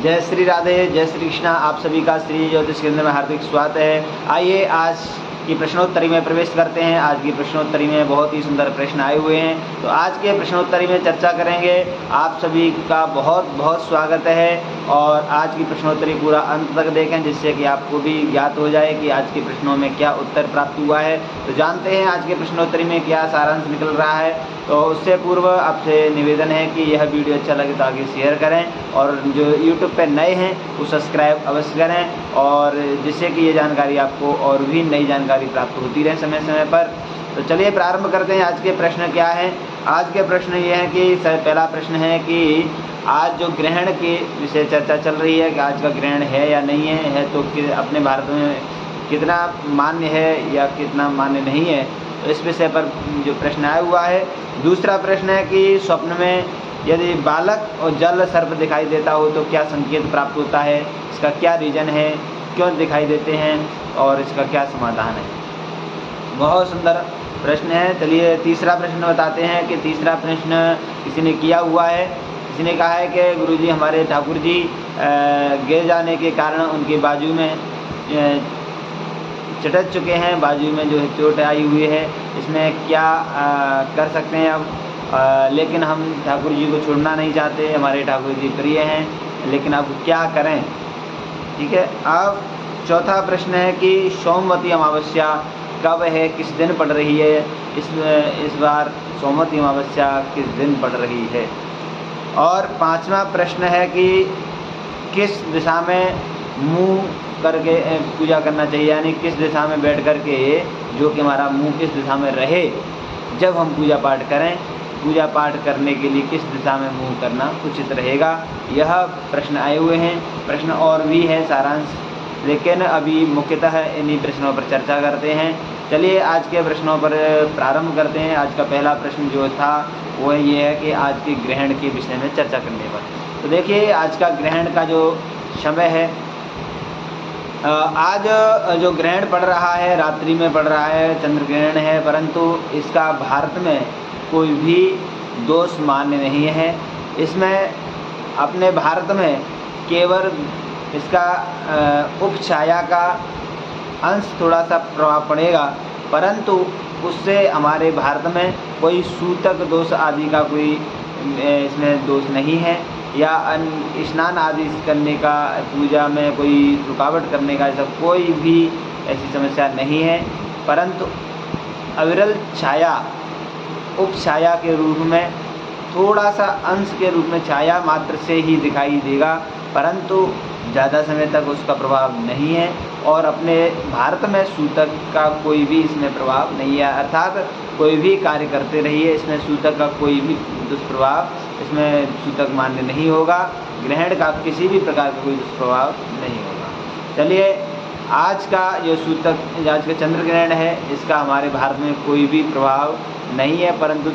जय श्री राधे, जय श्री कृष्णा। आप सभी का श्री ज्योतिष केंद्र में हार्दिक स्वागत है। आइए आज की प्रश्नोत्तरी में प्रवेश करते हैं। आज की प्रश्नोत्तरी में बहुत ही सुंदर प्रश्न आए हुए हैं, तो आज के प्रश्नोत्तरी में चर्चा करेंगे। आप सभी का बहुत बहुत स्वागत है और आज की प्रश्नोत्तरी पूरा अंत तक देखें, जिससे कि आपको भी ज्ञात हो जाए कि आज के प्रश्नों में क्या उत्तर प्राप्त हुआ है। तो जानते हैं आज के प्रश्नोत्तरी में क्या सारांश निकल रहा है। तो उससे पूर्व आपसे निवेदन है कि यह वीडियो अच्छा लगे तो आगे शेयर करें और जो YouTube पर नए हैं वो सब्सक्राइब अवश्य करें, और जिससे कि ये जानकारी आपको और भी नई जानकारी प्राप्त होती रहे समय समय पर। तो चलिए प्रारंभ करते हैं। आज के प्रश्न क्या हैं। आज के प्रश्न ये है कि पहला प्रश्न है कि आज जो ग्रहण के विषय चर्चा चल रही है कि आज का ग्रहण है या नहीं है तो अपने भारत में कितना मान्य है या कितना मान्य नहीं है, तो इस विषय पर जो प्रश्न आया हुआ है। दूसरा प्रश्न है कि स्वप्न में यदि बालक और जल सर्प दिखाई देता हो तो क्या संकेत प्राप्त होता है, इसका क्या रीजन है, क्यों दिखाई देते हैं और इसका क्या समाधान है। बहुत सुंदर प्रश्न है। चलिए तीसरा प्रश्न बताते हैं कि तीसरा प्रश्न किसी ने किया हुआ है। किसी ने कहा है कि गुरुजी हमारे ठाकुर जी गिर जाने के कारण उनके बाजू में चटक चुके हैं, बाजू में जो है चोट आई हुई है, इसमें क्या कर सकते हैं अब। लेकिन हम ठाकुर जी को छोड़ना नहीं चाहते, हमारे ठाकुर जी प्रिय हैं, लेकिन अब क्या करें। ठीक है। अब चौथा प्रश्न है कि सोमवती अमावस्या कब है, किस दिन पड़ रही है, इस बार सोमवती अमावस्या किस दिन पड़ रही है। और पांचवा प्रश्न है कि किस दिशा में मुंह करके पूजा करना चाहिए, यानी किस दिशा में बैठ करके जो कि हमारा मुंह किस दिशा में रहे जब हम पूजा पाठ करें, पूजा पाठ करने के लिए किस दिशा में मुंह करना उचित रहेगा। यह प्रश्न आए हुए हैं। प्रश्न और भी है सारांश, लेकिन अभी मुख्यतः इन्हीं प्रश्नों पर चर्चा करते हैं। चलिए आज के प्रश्नों पर प्रारंभ करते हैं। आज का पहला प्रश्न जो था वो ये है कि आज के ग्रहण के विषय में चर्चा करने पर। तो देखिए आज का ग्रहण का जो समय है, आज जो ग्रहण पड़ रहा है रात्रि में पड़ रहा है, चंद्र ग्रहण है, परंतु इसका भारत में कोई भी दोष मान्य नहीं है। इसमें अपने भारत में केवल इसका उपछाया का अंश थोड़ा सा प्रभाव पड़ेगा, परंतु उससे हमारे भारत में कोई सूतक दोष आदि का कोई इसमें दोष नहीं है, या स्नान आदि करने का, पूजा में कोई रुकावट करने का ऐसा कोई भी ऐसी समस्या नहीं है। परंतु अविरल छाया उपछाया के रूप में थोड़ा सा अंश के रूप में छाया मात्र से ही दिखाई देगा, परंतु ज़्यादा समय तक उसका प्रभाव नहीं है। और अपने भारत में सूतक का कोई भी इसमें प्रभाव नहीं है, अर्थात कोई भी कार्य करते रहिए, इसमें सूतक का कोई भी दुष्प्रभाव, इसमें सूतक मान्य नहीं होगा। ग्रहण का किसी भी प्रकार का कोई दुष्प्रभाव नहीं होगा। चलिए आज का जो सूतक, आज का चंद्र ग्रहण है, इसका हमारे भारत में कोई भी प्रभाव नहीं है, परंतु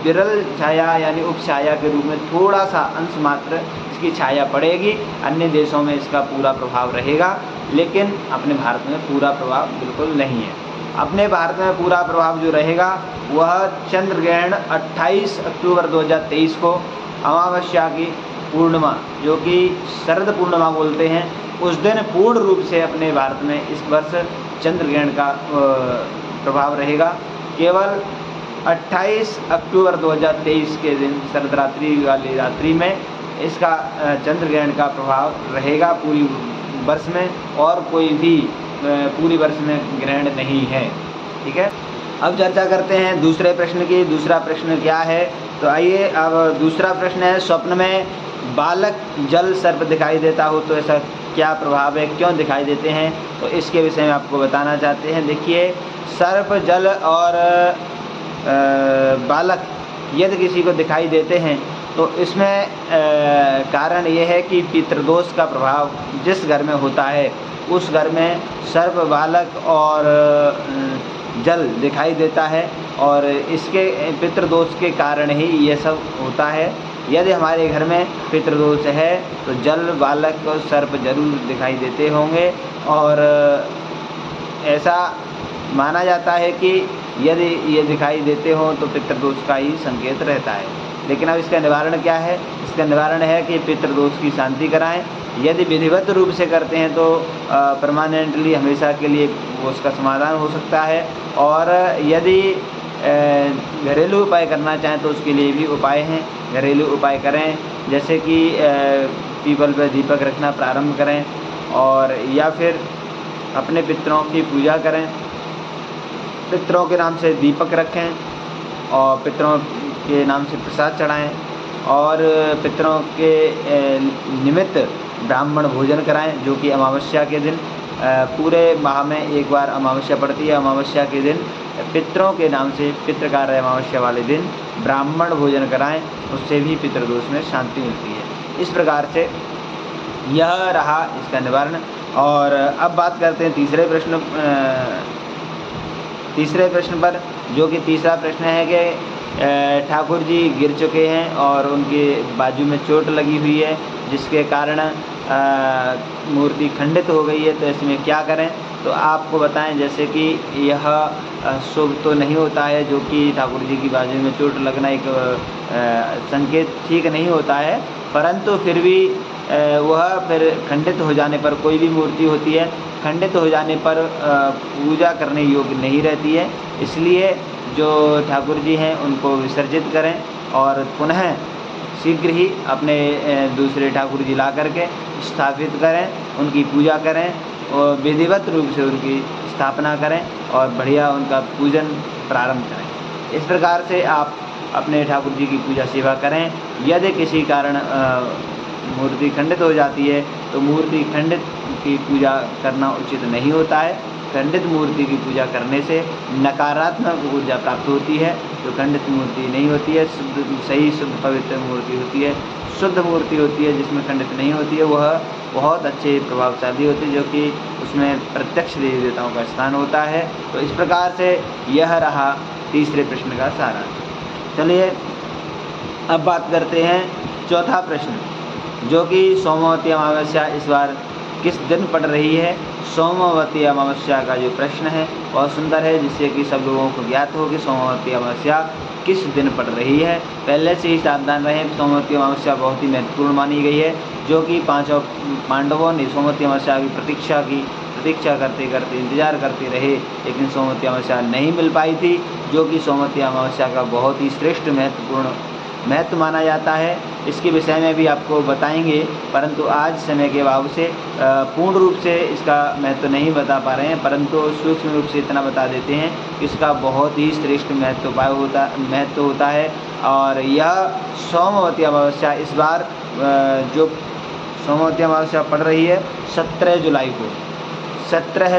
विरल छाया यानी उपछाया के रूप में थोड़ा सा अंश मात्र इसकी छाया पड़ेगी। अन्य देशों में इसका पूरा प्रभाव रहेगा, लेकिन अपने भारत में पूरा प्रभाव बिल्कुल नहीं है। अपने भारत में पूरा प्रभाव जो रहेगा वह चंद्र ग्रहण 28 अक्टूबर 2023 को अमावस्या की पूर्णिमा, जो कि शरद पूर्णिमा बोलते हैं, उस दिन पूर्ण रूप से अपने भारत में इस वर्ष चंद्र ग्रहण का प्रभाव रहेगा। केवल 28 अक्टूबर 2023 के दिन शरद रात्रि वाली रात्रि में इसका चंद्र ग्रहण का प्रभाव रहेगा पूरी वर्ष में, और कोई भी पूरी वर्ष में ग्रहण नहीं है। ठीक है। अब चर्चा करते हैं दूसरे प्रश्न की। दूसरा प्रश्न क्या है, तो आइए अब दूसरा प्रश्न है, स्वप्न में बालक जल सर्प दिखाई देता हो तो ऐसा क्या प्रभाव है, क्यों दिखाई देते हैं, तो इसके विषय में आपको बताना चाहते हैं। देखिए सर्प, जल और बालक यदि किसी को दिखाई देते हैं तो इसमें कारण ये है कि पितृदोष का प्रभाव जिस घर में होता है उस घर में सर्प, बालक और जल दिखाई देता है, और इसके पितृदोष के कारण ही ये सब होता है। यदि हमारे घर में पितृदोष है तो जल, बालक और सर्प जरूर दिखाई देते होंगे, और ऐसा माना जाता है कि यदि ये दिखाई देते हो तो पितृदोष का ही संकेत रहता है। लेकिन अब इसका निवारण क्या है? इसका निवारण है कि पितृदोष की शांति कराएं। यदि विधिवत रूप से करते हैं तो परमानेंटली हमेशा के लिए वो उसका समाधान हो सकता है, और यदि घरेलू उपाय करना चाहें तो उसके लिए भी उपाय हैं। घरेलू उपाय करें, जैसे कि पीपल पर दीपक रखना प्रारंभ करें, और या फिर अपने पितरों की पूजा करें, पितरों के नाम से दीपक रखें और पितरों के नाम से प्रसाद चढ़ाएं, और पितरों के निमित्त ब्राह्मण भोजन कराएं, जो कि अमावस्या के दिन, पूरे माह में एक बार अमावस्या पड़ती है, अमावस्या के दिन पितरों के नाम से पितृकार्य अमावस्या वाले दिन ब्राह्मण भोजन कराएं, उससे भी पितृदोष में शांति मिलती है। इस प्रकार से यह रहा इसका निवारण। और अब बात करते हैं तीसरे प्रश्न पर, जो कि तीसरा प्रश्न है कि ठाकुर जी गिर चुके हैं और उनके बाजू में चोट लगी हुई है, जिसके कारण मूर्ति खंडित हो गई है, तो इसमें क्या करें? तो आपको बताएं, जैसे कि यह शुभ तो नहीं होता है, जो कि ठाकुर जी की बाजू में चोट लगना एक संकेत ठीक नहीं होता है, परंतु फिर भी वह फिर खंडित हो जाने पर, कोई भी मूर्ति होती है खंडित हो जाने पर पूजा करने योग्य नहीं रहती है। इसलिए जो ठाकुर जी हैं उनको विसर्जित करें और पुनः शीघ्र ही अपने दूसरे ठाकुर जी ला करके स्थापित करें, उनकी पूजा करें और विधिवत रूप से उनकी स्थापना करें और बढ़िया उनका पूजन प्रारंभ करें। इस प्रकार से आप अपने ठाकुर जी की पूजा सेवा करें। यदि किसी कारण मूर्ति खंडित हो जाती है तो मूर्ति खंडित की पूजा करना उचित नहीं होता है। खंडित मूर्ति की पूजा करने से नकारात्मक ऊर्जा प्राप्त होती है, जो खंडित मूर्ति नहीं होती है, सही शुद्ध पवित्र मूर्ति होती है, शुद्ध मूर्ति होती है जिसमें खंडित नहीं होती है, वह बहुत अच्छे प्रभावशाली होती है, जो कि उसमें प्रत्यक्ष देवी देवताओं का स्थान होता है। तो इस प्रकार से यह रहा तीसरे प्रश्न का सारांश। चलिए अब बात करते हैं चौथा प्रश्न, जो कि सोमवती अमावस्या इस बार किस दिन पड़ रही है। सोमवती अमावस्या का जो प्रश्न है बहुत सुंदर है, जिससे कि सब लोगों को ज्ञात हो कि सोमवती अमावस्या किस दिन पड़ रही है। पहले से ही सावधान रहें, सोमवती अमावस्या बहुत ही महत्वपूर्ण मानी गई है, जो कि पांचों पांडवों ने सोमवती अमावस्या की प्रतीक्षा करते करते इंतजार करते रहे, लेकिन सोमवती अमावस्या नहीं मिल पाई थी, जो कि सोमवती अमावस्या का बहुत ही श्रेष्ठ महत्व माना जाता है। इसके विषय में भी आपको बताएंगे, परंतु आज समय के अभाव से पूर्ण रूप से इसका महत्व नहीं बता पा रहे हैं, परंतु सूक्ष्म रूप से इतना बता देते हैं कि इसका बहुत ही श्रेष्ठ महत्व होता है। और यह सोमवती अमावस्या इस बार जो सोमवती अमावस्या पड़ रही है 17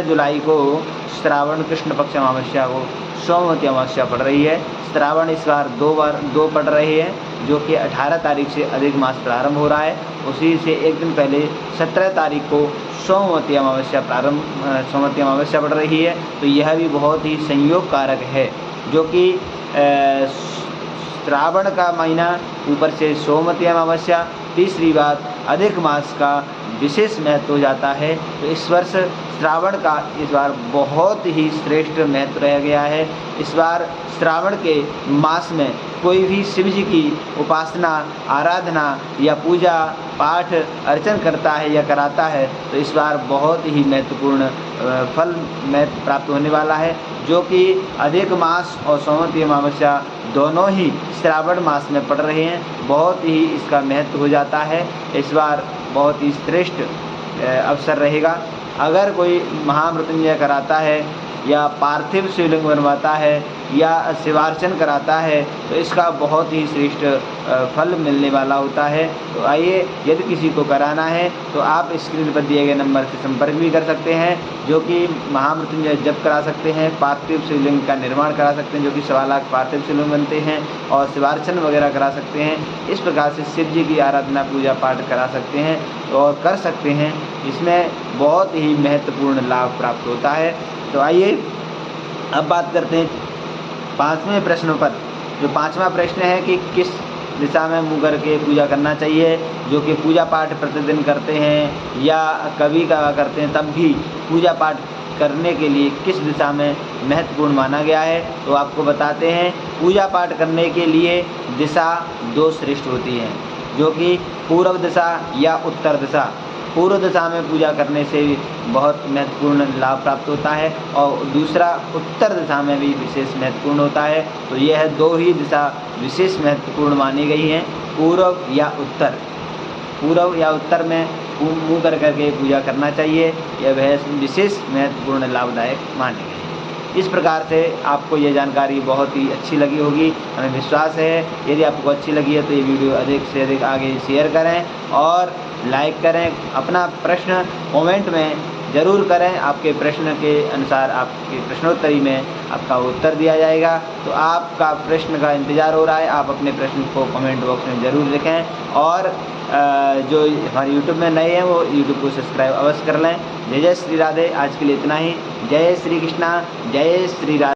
जुलाई को श्रावण कृष्ण पक्ष अमावस्या को सोमवती अमावस्या पड़ रही है। श्रावण इस बार दो पड़ रहे हैं, जो कि 18 तारीख से अधिक मास प्रारंभ हो रहा है। उसी से एक दिन पहले 17 तारीख को सोमवती अमावस्या पड़ रही है। तो यह भी बहुत ही संयोग कारक है, जो कि श्रावण का महीना, ऊपर से सोमवती अमावस्या, तीसरी बात अधिक मास का विशेष महत्व हो जाता है। तो इस वर्ष श्रावण का इस बार बहुत ही श्रेष्ठ महत्व रह गया है। इस बार श्रावण के मास में कोई भी शिव जी की उपासना, आराधना या पूजा पाठ अर्चन करता है या कराता है, तो इस बार बहुत ही महत्वपूर्ण फल प्राप्त होने वाला है, जो कि अधिक मास और सोमवती अमावस्या दोनों ही श्रावण मास में पड़ रहे हैं। बहुत ही इसका महत्व हो जाता है। इस बार बहुत ही श्रेष्ठ अवसर रहेगा। अगर कोई महामृत्युंजय कराता है या पार्थिव शिवलिंग बनवाता है या शिवार्चन कराता है, तो इसका बहुत ही श्रेष्ठ फल मिलने वाला होता है। तो आइए, यदि किसी को कराना है तो आप स्क्रीन पर दिए गए नंबर से संपर्क भी कर सकते हैं, जो कि महामृत्युंजय जप करा सकते हैं, पार्थिव शिवलिंग का निर्माण करा सकते हैं, जो कि 1.25 लाख पार्थिव शिवलिंग बनते हैं, और शिवार्चन वगैरह करा सकते हैं। इस प्रकार से शिव जी की आराधना पूजा पाठ करा सकते हैं और कर सकते हैं। इसमें बहुत ही महत्वपूर्ण लाभ प्राप्त होता है। तो आइए अब बात करते हैं 5वें प्रश्न पर। जो 5वां प्रश्न है कि किस दिशा में मुँह करके पूजा करना चाहिए। जो कि पूजा पाठ प्रतिदिन करते हैं या कभी कभार करते हैं, तब भी पूजा पाठ करने के लिए किस दिशा में महत्वपूर्ण माना गया है, तो आपको बताते हैं। पूजा पाठ करने के लिए दिशा 2 श्रेष्ठ होती हैं, जो कि पूर्व दिशा या उत्तर दिशा। पूर्व दिशा में पूजा करने से बहुत महत्वपूर्ण लाभ प्राप्त होता है और दूसरा उत्तर दिशा में भी विशेष महत्वपूर्ण होता है। तो यह 2 ही दिशा विशेष महत्वपूर्ण मानी गई हैं, पूर्व या उत्तर। पूर्व या उत्तर में मुँह कर करके पूजा करना चाहिए, यह विशेष महत्वपूर्ण लाभदायक माने गए। इस प्रकार से आपको ये जानकारी बहुत ही अच्छी लगी होगी, हमें विश्वास है। यदि आपको अच्छी लगी है तो ये वीडियो अधिक से अधिक आगे शेयर करें और लाइक करें। अपना प्रश्न कमेंट में ज़रूर करें, आपके प्रश्न के अनुसार आपके प्रश्नोत्तरी में आपका उत्तर दिया जाएगा। तो आपका प्रश्न का इंतज़ार हो रहा है, आप अपने प्रश्न को कमेंट बॉक्स में ज़रूर लिखें और जो हमारे यूट्यूब में नए हैं वो यूट्यूब को सब्सक्राइब अवश्य कर लें। जय जय श्री राधे। आज के लिए इतना ही। जय श्री कृष्णा, जय श्री राधे।